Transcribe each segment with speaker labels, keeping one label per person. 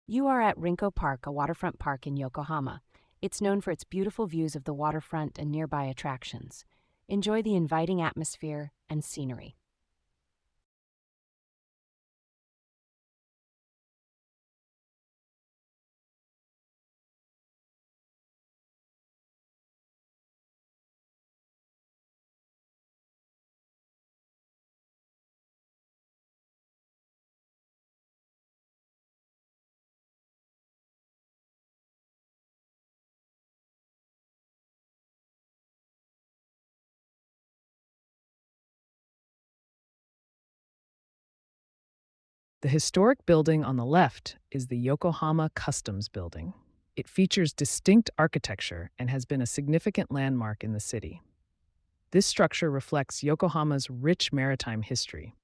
Speaker 1: You are at Rinko Park, a waterfront park in Yokohama. It's known for its beautiful views of the waterfront and nearby attractions. Enjoy the inviting atmosphere and scenery.
Speaker 2: The historic building on the left is the Yokohama Customs building. It features distinct architecture and has been a significant landmark in the city. This structure reflects Yokohama's rich maritime history.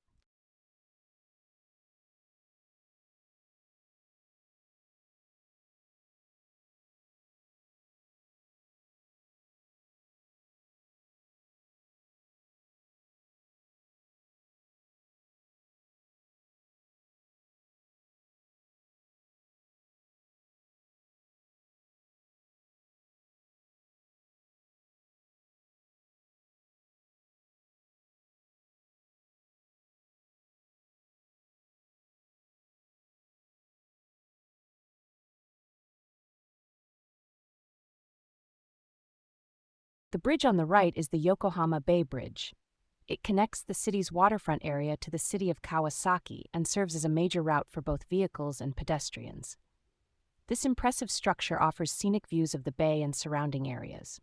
Speaker 1: The bridge on the right is the Yokohama Bay Bridge. It connects the city's waterfront area to the city of Kawasaki and serves as a major route for both vehicles and pedestrians. This impressive structure offers scenic views of the bay and surrounding areas.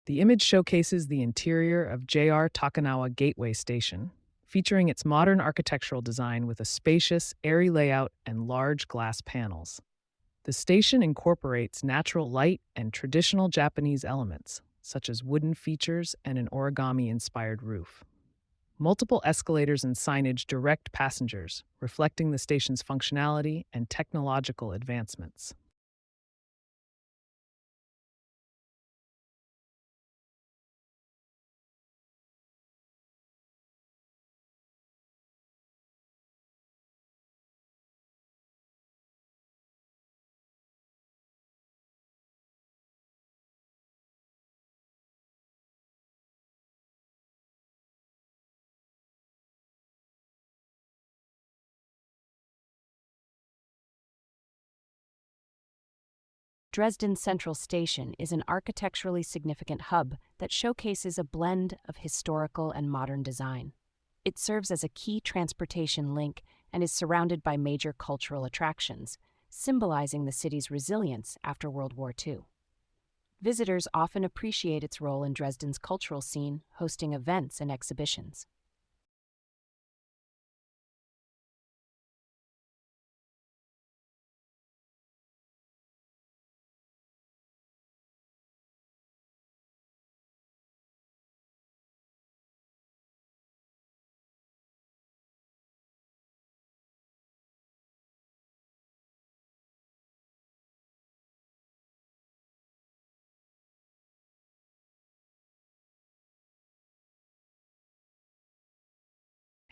Speaker 2: The image showcases the interior of JR Takanawa Gateway Station, featuring its modern architectural design with a spacious, airy layout and large glass panels. The station incorporates natural light and traditional Japanese elements, such as wooden features and an origami inspired roof. Multiple escalators and signage direct passengers, reflecting the station's functionality and technological advancements.
Speaker 1: Dresden Central Station is an architecturally significant hub that showcases a blend of historical and modern design. It serves as a key transportation link and is surrounded by major cultural attractions, symbolizing the city's resilience after World War II. Visitors often appreciate its role in Dresden's cultural scene, hosting events and exhibitions.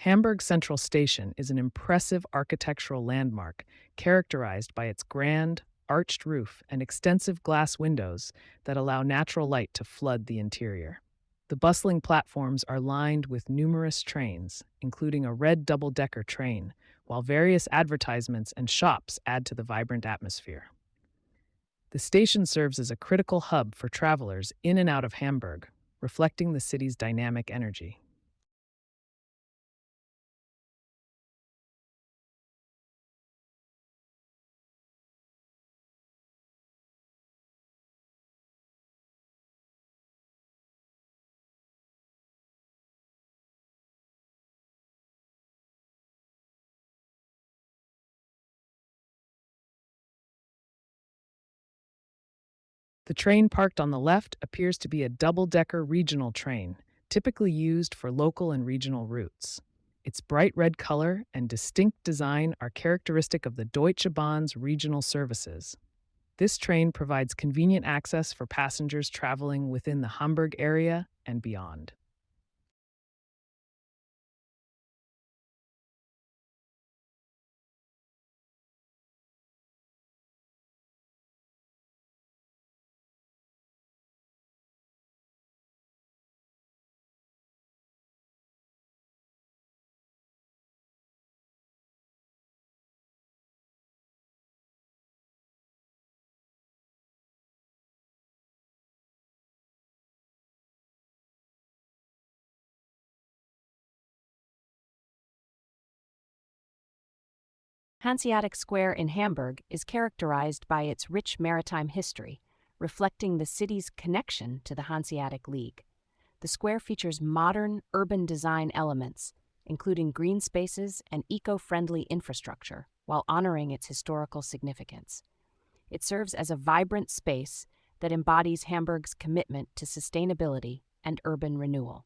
Speaker 2: Hamburg Central Station is an impressive architectural landmark characterized by its grand, arched roof and extensive glass windows that allow natural light to flood the interior. The bustling platforms are lined with numerous trains, including a red double decker train, while various advertisements and shops add to the vibrant atmosphere. The station serves as a critical hub for travelers in and out of Hamburg, reflecting the city's dynamic energy. The train parked on the left appears to be a double-decker regional train, typically used for local and regional routes. Its bright red color and distinct design are characteristic of the Deutsche Bahn's regional services. This train provides convenient access for passengers traveling within the Hamburg area and beyond.
Speaker 1: Hanseatic Square in Hamburg is characterized by its rich maritime history, reflecting the city's connection to the Hanseatic League. The square features modern, urban design elements, including green spaces and eco-friendly infrastructure, while honoring its historical significance. It serves as a vibrant space that embodies Hamburg's commitment to sustainability and urban renewal.